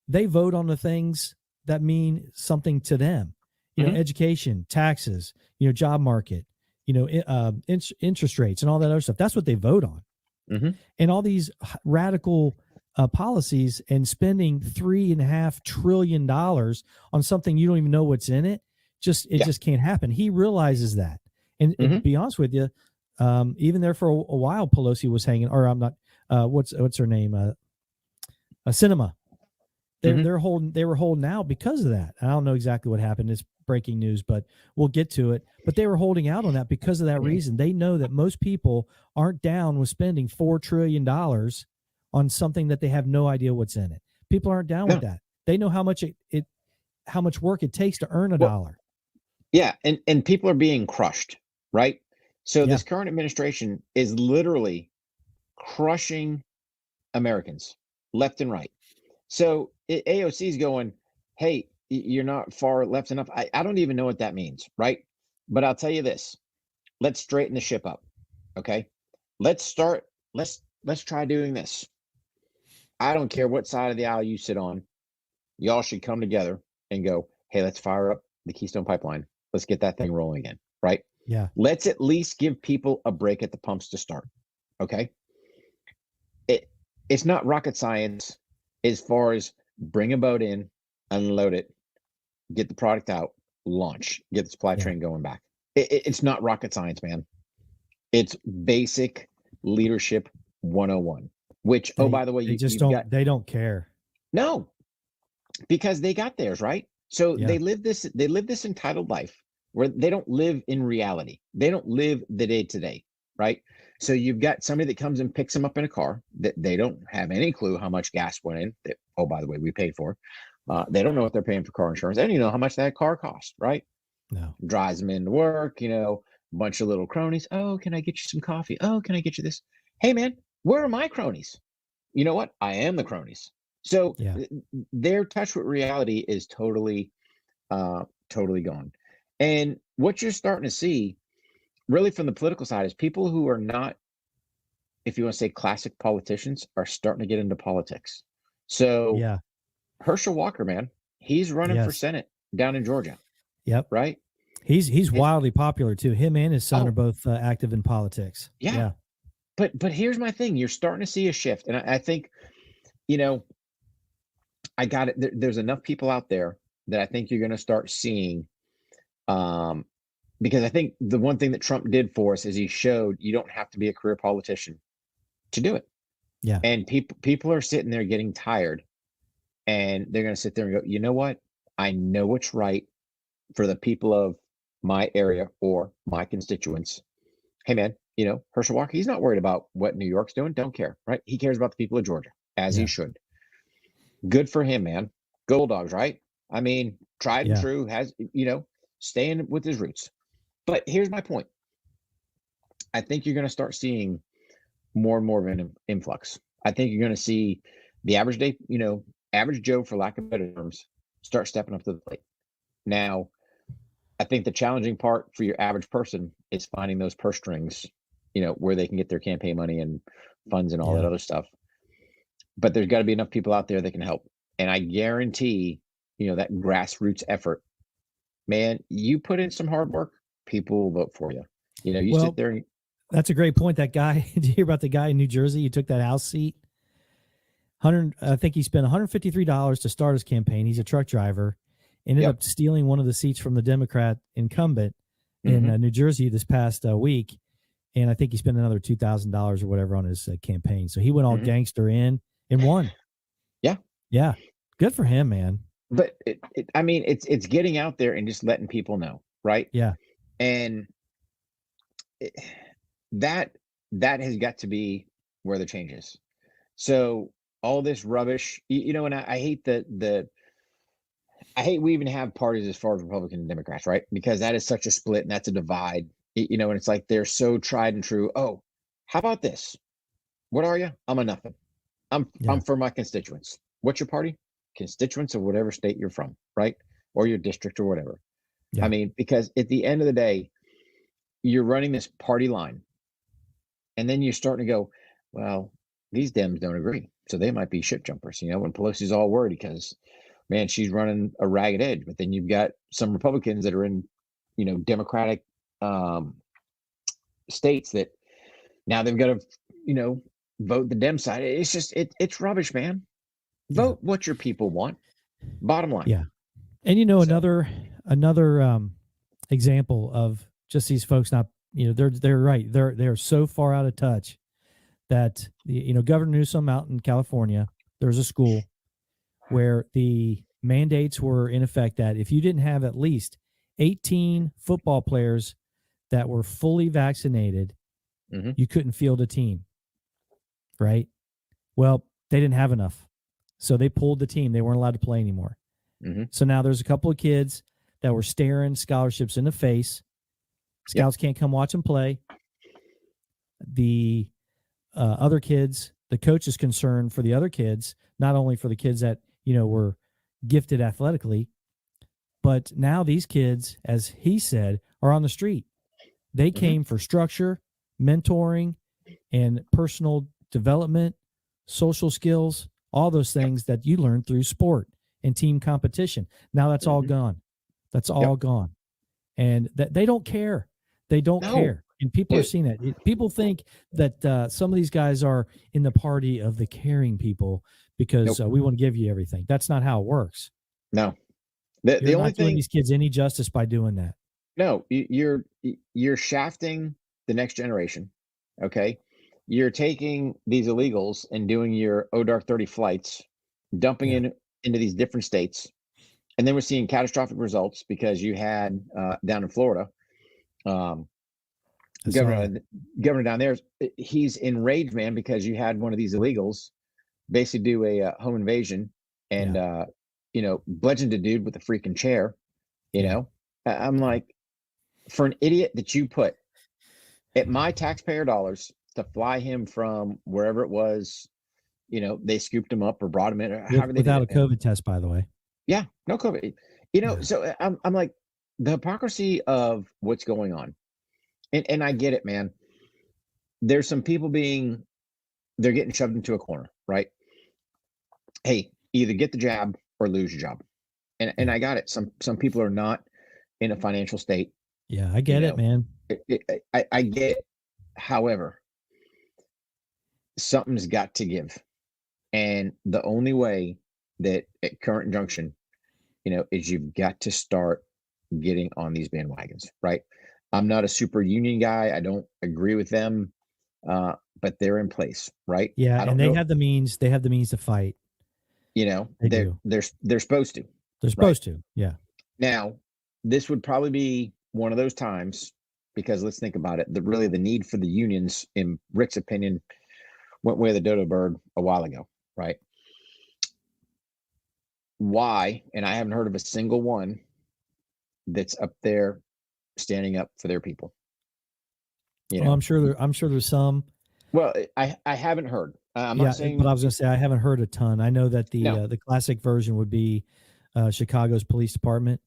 They vote on the things that mean something to them, you know, education, taxes, you know, job market, you know, interest rates and all that other stuff. That's what they vote on. And all these radical policies and spending $3.5 trillion on something you don't even know what's in it, just can't happen. He realizes that. And to be honest with you, even there for a while, Pelosi was hanging, or I'm not, what's her name? Cinema. They were holding out because of that. I don't know exactly what happened. It's breaking news, but we'll get to it. But they were holding out on that because of that reason. They know that most people aren't down with spending $4 trillion on something that they have no idea what's in it. People aren't down with that. They know how much how much work it takes to earn a dollar. Yeah, and people are being crushed, right? So this current administration is literally crushing Americans left and right. So AOC is going, hey, you're not far left enough. I don't even know what that means, right? But I'll tell you this. Let's straighten the ship up. Okay. Let's try doing this. I don't care what side of the aisle you sit on. Y'all should come together and go, hey, let's fire up the Keystone Pipeline. Let's get that thing rolling again, right? Yeah. Let's at least give people a break at the pumps to start. Okay. It's not rocket science as far as bring a boat in, unload it, get the product out, launch, get the supply train going back. It's not rocket science, man. It's basic leadership 101, which, by the way, they don't care. No, because they got theirs, right? So they live this entitled life where they don't live in reality. They don't live the day to day, right? So you've got somebody that comes and picks them up in a car that they don't have any clue how much gas went in. That, by the way, we paid for. They don't know if they're paying for car insurance. They don't even know how much that car costs, right? No. Drives them into work, a bunch of little cronies. Oh, can I get you some coffee? Oh, can I get you this? Hey, man, where are my cronies? You know what? I am the cronies. So their touch with reality is totally gone. And what you're starting to see really from the political side is people who are not, if you want to say classic politicians, are starting to get into politics. So Herschel Walker, man, he's running for Senate down in Georgia. Yep. Right. He's wildly popular too. Him and his son are both active in politics. Yeah. But here's my thing. You're starting to see a shift. And I think, I got it. There's enough people out there that I think you're going to start seeing, because I think the one thing that Trump did for us is he showed you don't have to be a career politician to do it. Yeah. And people are sitting there getting tired, and they're going to sit there and go, you know what? I know what's right for the people of my area or my constituents. Hey, man, Herschel Walker, he's not worried about what New York's doing. Don't care, right? He cares about the people of Georgia, as he should. Good for him, man. Gold dogs, right? I mean, tried and true, has, staying with his roots. But here's my point. I think you're going to start seeing more and more of an influx. I think you're going to see the average day, average Joe, for lack of better terms, start stepping up to the plate. Now, I think the challenging part for your average person is finding those purse strings, where they can get their campaign money and funds and all that other stuff. But there's got to be enough people out there that can help. And I guarantee, that grassroots effort, man, you put in some hard work, people will vote for you. Sit there and that's a great point. That guy, did you hear about the guy in New Jersey? He took that House seat. I think he spent $153 to start his campaign. He's a truck driver. Ended up stealing one of the seats from the Democrat incumbent in New Jersey this past week. And I think he spent another $2,000 or whatever on his campaign. So he went all gangster in and won. Yeah. Good for him, man. But it's getting out there and just letting people know. Right. Yeah. And that has got to be where the change is. So all this rubbish, and I hate I hate we even have parties as far as Republicans and Democrats, right? Because that is such a split and that's a divide, and it's like they're so tried and true. Oh, how about this? What are you? I'm a nothing. I'm for my constituents. What's your party? Constituents of whatever state you're from, right? Or your district or whatever. Yeah. I mean, because at the end of the day, you're running this party line, and then you're starting to go, well, these Dems don't agree, so they might be shit jumpers. When Pelosi's all worried because, man, she's running a ragged edge. But then you've got some Republicans that are in, Democratic states that now they've got to, vote the Dem side. It's just it's rubbish, man. Vote what your people want. Bottom line. Yeah. And another example of just these folks not, they're right. They're so far out of touch that Governor Newsom out in California, there's a school where the mandates were in effect that if you didn't have at least 18 football players that were fully vaccinated, you couldn't field a team. Right. Well, they didn't have enough. So they pulled the team. They weren't allowed to play anymore. Mm-hmm. So now there's a couple of kids that were staring scholarships in the face. Scouts can't come watch them play. The other kids, the coach is concerned for the other kids, not only for the kids that, were gifted athletically, but now these kids, as he said, are on the street. They came for structure, mentoring, and personal development, social skills, all those things that you learn through sport and team competition. Now that's all gone. That's all gone. And that they don't care. They don't care. And people are seeing that. People think that some of these guys are in the party of the caring people because we want to give you everything. That's not how it works. No. You're the only not doing these kids any justice by doing that. No, you're shafting the next generation. Okay. You're taking these illegals and doing your dark 30 flights, dumping into these different states. And then we're seeing catastrophic results because you had down in Florida, governor down there, he's enraged, man, because you had one of these illegals basically do a home invasion and bludgeoned a dude with a freaking chair. I'm like, for an idiot that you put at my taxpayer dollars to fly him from wherever it was, they scooped him up or brought him in, or however they without did a COVID test, by the way. Yeah, no COVID. So I'm like, the hypocrisy of what's going on, and I get it, man. There's some people they're getting shoved into a corner, right? Hey, either get the jab or lose your job, and I got it. Some people are not in a financial state. Yeah, I get it, man. I get it. However, something's got to give, and the only way that at current junction, is you've got to start getting on these bandwagons, right? I'm not a super union guy. I don't agree with them, but they're in place, right? Yeah, and they have the means. They have the means to fight. They're supposed to. They're supposed to. Yeah. Now, this would probably be one of those times because let's think about it. The need for the unions, in Rick's opinion, went way the dodo bird a while ago, right? Why? And I haven't heard of a single one that's up there standing up for their people. Well, I'm sure there's some. Well, I haven't heard. I'm not saying, but I was going to say I haven't heard a ton. I know that the classic version would be Chicago's police department.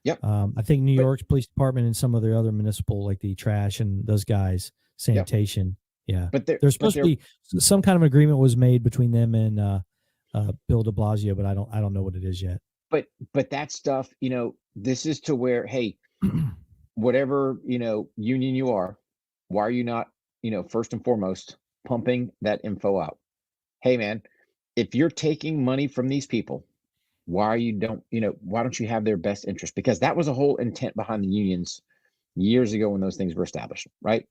Yep. I think New York's police department and some of the other municipal, like the trash and those guys, sanitation. Yep. Yeah. But there's supposed to be some kind of agreement was made between them and Bill de Blasio, but I don't know what it is yet. But that stuff, this is to where, hey, whatever, union you are, why are you not, first and foremost, pumping that info out? Hey, man, if you're taking money from these people, why don't you have their best interest? Because that was a whole intent behind the unions years ago when those things were established, right?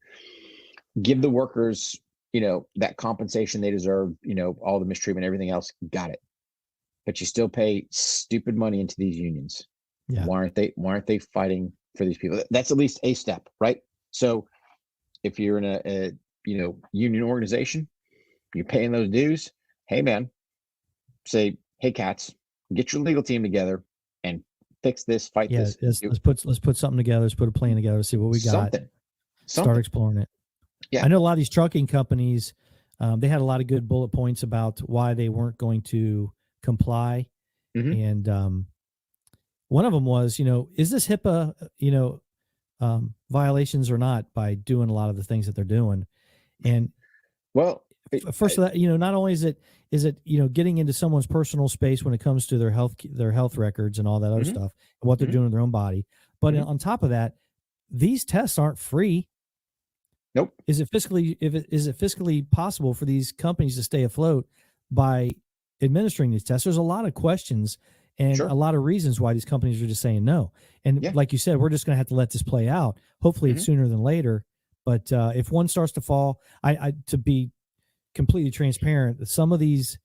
Give the workers, that compensation they deserve, all the mistreatment, everything else, got it. But you still pay stupid money into these unions. Yeah. Why aren't they fighting for these people? That's at least a step, right? So if you're in a union organization, you're paying those dues, hey man, say, hey cats, get your legal team together and fix this, fight this. Let's put something together. Let's put a plan together. See what we got. Something. Start exploring it. Yeah. I know a lot of these trucking companies, they had a lot of good bullet points about why they weren't going to comply. Mm-hmm. And one of them was, is this HIPAA, violations or not by doing a lot of the things that they're doing? And first of that, not only is it getting into someone's personal space when it comes to their health records and all that other stuff and what they're doing in their own body, but on top of that, these tests aren't free. Nope. Is it fiscally possible for these companies to stay afloat by administering these tests? There's a lot of questions and a lot of reasons why these companies are just saying no. And like you said, we're just going to have to let this play out. Hopefully it's sooner than later. But if one starts to fall, I to be completely transparent, some of these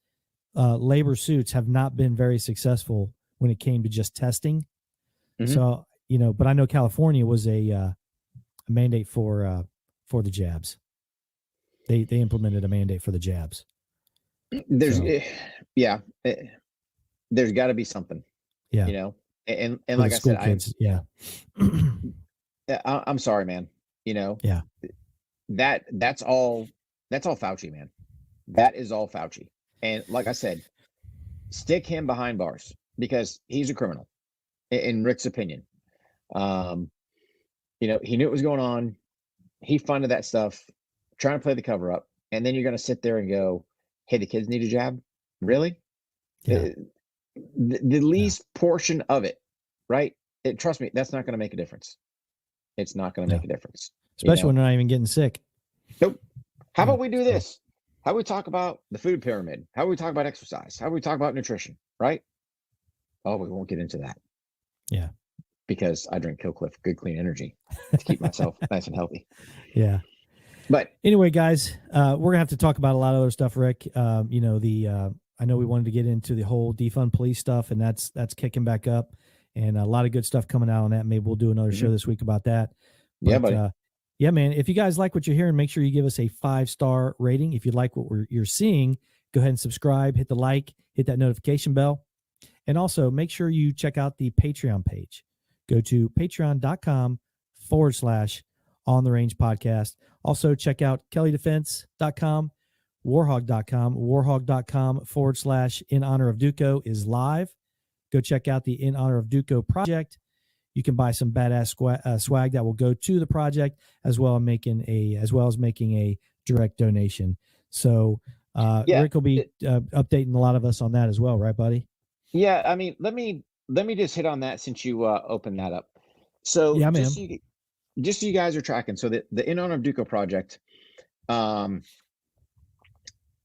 labor suits have not been very successful when it came to just testing. Mm-hmm. So, but I know California was a mandate for the jabs. They implemented a mandate for the jabs. Yeah, there's got to be something, Yeah. you know. And For like the I school said, kids. Yeah. I'm sorry, man. You know, Yeah. that's all Fauci, man. That is all Fauci. And like I said, stick him behind bars because he's a criminal in Rick's opinion. Um, you know, he knew what was going on. He funded that stuff, trying to play the cover up, and then you're going to sit there and go, "Hey, the kids need a jab." Really? Yeah. The least portion of it, right? Trust me, that's not going to make a difference. It's not going to Yeah. make a difference. Especially when they're not even getting sick. Nope. How Yeah, about we do so. this? How about we talk about the food pyramid? How about we talk about exercise? How about we talk about nutrition? Right? Oh, we won't get into that. Yeah. Because I drink Killcliff Good Clean Energy to keep myself nice and healthy. Yeah. But anyway, guys, we're gonna have to talk about a lot of other stuff, Rick. You know, I know we wanted to get into the whole defund police stuff, and that's kicking back up, and a lot of good stuff coming out on that. Maybe we'll do another show this week about that. But, yeah, buddy. Yeah, man. If you guys like what you're hearing, make sure you give us a 5-star rating. If you like what you're seeing, go ahead and subscribe, hit the like, hit that notification bell, and also make sure you check out the Patreon page. Go to patreon.com/On the Range Podcast. Also, check out KelleyDefense.com, warhog.com. Warhog.com/In Honor of Duco is live. Go check out the In Honor of Duco project. You can buy some badass swag that will go to the project, as well as making a direct donation. So Rick will be updating a lot of us on that as well, right, buddy? Yeah, I mean, let me just hit on that since you opened that up. So yeah, just so you guys are tracking, so the In Honor of Duco project, it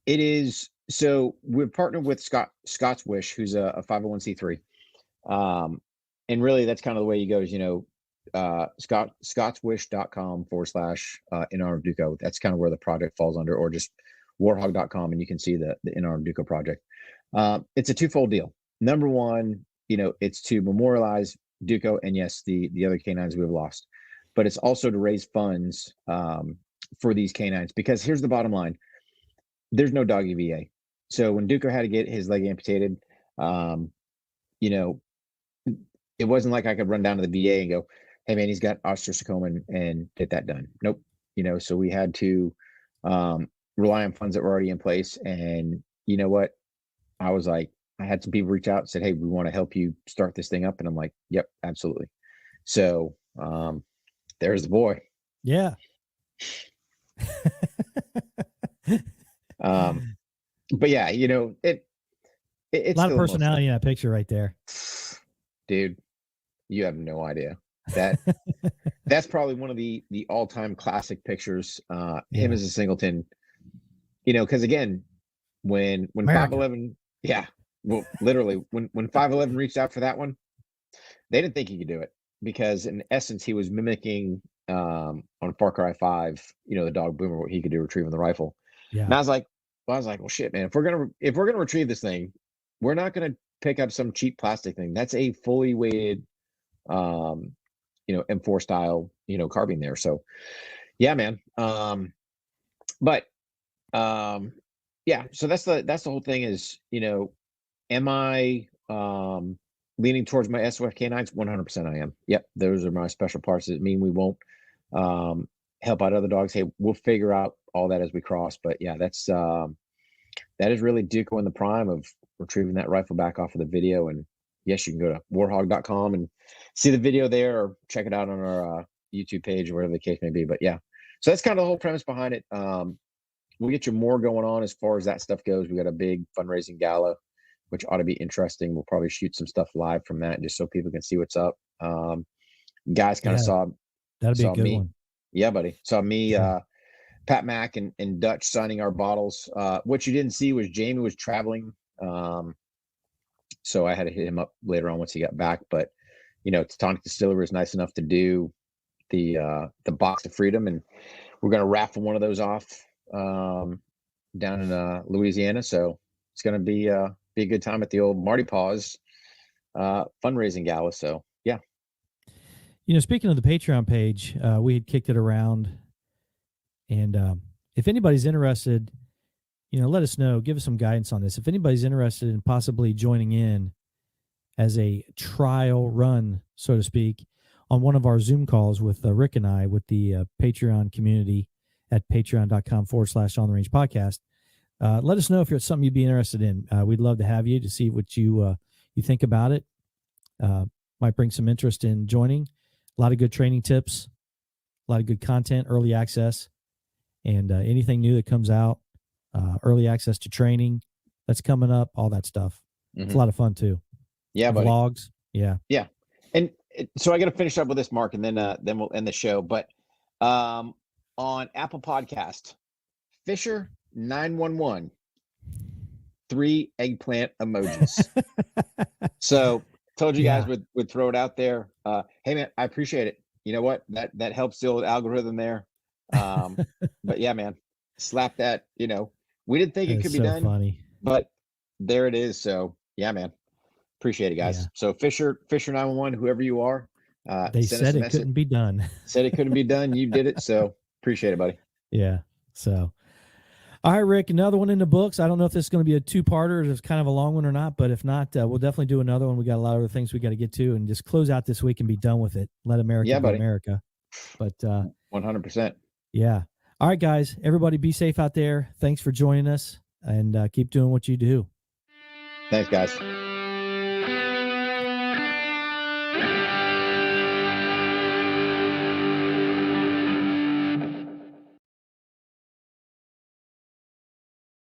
is, so we're partnered with Scott's Wish, who's a 501c3. And really that's kind of the way he goes, you know, scottswish.com/In Honor of Duco. That's kind of where the project falls under, or just warhog.com, and you can see the In Honor of Duco project. It's a twofold deal. Number one, you know, it's to memorialize Duco and yes, the other canines we've lost, but it's also to raise funds for these canines, because here's the bottom line: there's no doggy VA. So when Duco had to get his leg amputated, you know, it wasn't like I could run down to the VA and go, "Hey man, he's got osteosarcoma," and get that done. Nope. You know, so we had to rely on funds that were already in place. And you know what? I was like, I had some people reach out and said, "Hey, we want to help you start this thing up." And I'm like, "Yep, absolutely." So there's the boy. Yeah. But yeah, you know, it's a lot of personality in that picture right there. Dude, you have no idea. That's probably one of the all-time classic pictures. Him as a singleton, you know, because again, when 511, yeah, well, literally when 511 reached out for that one, they didn't think he could do it, because in essence he was mimicking on Far Cry 5, you know, the dog Boomer, what he could do retrieving the rifle. Yeah. And I was like, well, shit, man, if we're gonna retrieve this thing, we're not gonna pick up some cheap plastic thing. That's a fully weighted you know, M4 style, you know, carbine there. So yeah, man. But yeah, so that's the whole thing is, you know, am I leaning towards my SOF canines? 100% I am. Yep, those are my special parts. That mean we won't help out other dogs. Hey, we'll figure out all that as we cross. But yeah, that is really Duco in the prime of retrieving that rifle back off of the video. And yes, you can go to warhog.com and see the video there, or check it out on our YouTube page, or whatever the case may be. But yeah, so that's kind of the whole premise behind it. We'll get you more going on as far as that stuff goes. We got a big fundraising gala, which ought to be interesting. We'll probably shoot some stuff live from that, just so people can see what's up. Guys kind of saw that'd be a good one. Yeah, buddy. Saw me, Pat Mack and Dutch signing our bottles. What you didn't see was Jamie was traveling. So I had to hit him up later on once he got back. But, you know, Tonic Distillery was nice enough to do the box of freedom, and we're going to raffle one of those off down in Louisiana. So it's going to be a good time at the old Marty Paws fundraising gala. So yeah. You know, speaking of the Patreon page, we had kicked it around, and if anybody's interested let us know, give us some guidance on this. If anybody's interested in possibly joining in as a trial run, so to speak, on one of our Zoom calls with Rick and I, with the Patreon community at patreon.com/on the range podcast, let us know if it's something you'd be interested in. We'd love to have you to see what you think about it. Might bring some interest in joining. A lot of good training tips, a lot of good content, early access, and anything new that comes out, early access to training that's coming up, all that stuff. It's a lot of fun too. Yeah, buddy. Vlogs. Yeah. And so I got to finish up with this, Mark, and then we'll end the show. But on Apple Podcast, Fisher 911, 3 eggplant emojis. So told you guys would throw it out there. Hey man, I appreciate it. You know what? That helps the old algorithm there. But yeah, man, slap that. We didn't think it could be done, funny. But there it is. So yeah, man. Appreciate it, guys. Yeah. So Fisher 911, whoever you are, they said it couldn't be done. Said it couldn't be done. You did it. So appreciate it, buddy. Yeah. So, all right, Rick, another one in the books. I don't know if this is going to be a 2-parter, or it's kind of a long one or not, but if not, we'll definitely do another one. We got a lot of other things we got to get to, and just close out this week and be done with it. Let America be America. But 100%. Yeah. All right, guys, everybody be safe out there. Thanks for joining us, and keep doing what you do. Thanks, guys.